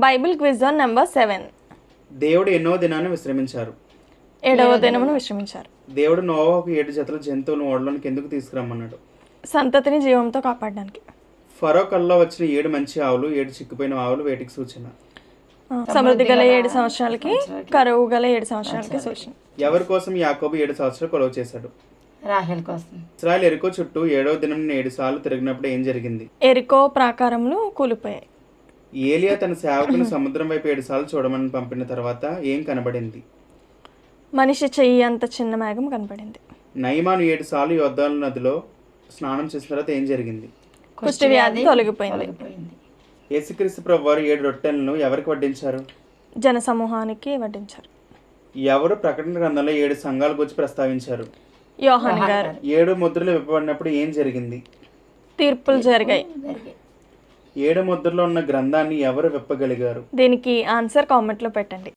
Bible quiz number 7. దేవుడు ఎన్నో దినాన్ని విశ్రమించారు. 7వ దినమును విశ్రమించారు. దేవుడు నోవాహుకు 7 జతల జంతువులను ఓడలోనికి ఎందుకు తీసుకురమ్మన్నాడు? సంతతిని జీవంతో కాపాడడానికి. ఫరో కల్లో వచ్చిన 7 మంచి ఆవులు, 7 చిక్కిపోయిన ఆవులు వేటికి సూచన? సమృద్ధి గల 7 సంవత్సరాలకి, కరువు గల 7 సంవత్సరాలకి సూచన. ఎవరి కోసం యాకోబు 7 సంవత్సరాలు కొలువ చేశాడు? రాహేల్ కోసం. ఇశ్రాయేలు ఎరికో చుట్టూ 7వ దినం 7 సార్లు తిరిగినప్పుడు ఏం జరిగింది? ఎరికో ప్రాకారములు కూలిపోయాయి. ఏలియా తన సేవకుని సముద్రం వైపు 7 సార్లు చూడమని పంపిన తర్వాత ఏం కనబడింది? మనిషి చెయ్యి అంత చిన్న మేఘం కనపడింది. నయమాను 7 సార్లు యోర్దాను నదిలో స్నానం చేసిన తర్వాత ఏం జరిగింది? కుష్టి వ్యాధి తొలగిపోయింది. యేసుక్రీస్తు ప్రభువారు 7 రొట్టెలను ఎవరికి వడ్డించారు? జన సమూహానికి వడ్డించారు. ఎవరు ప్రకటన గ్రంథంలో 7 సంఘాల గురించి ప్రస్తావించారు? యోహాను గారు. 7 ముద్రలు విప్పబడినప్పుడు ఏం జరిగింది? తీర్పులు జరిగాయి. 7 ముద్రలో ఉన్న గ్రంథాన్ని ఎవరు విప్పగలిగారు? దీనికి ఆన్సర్ కామెంట్లో పెట్టండి.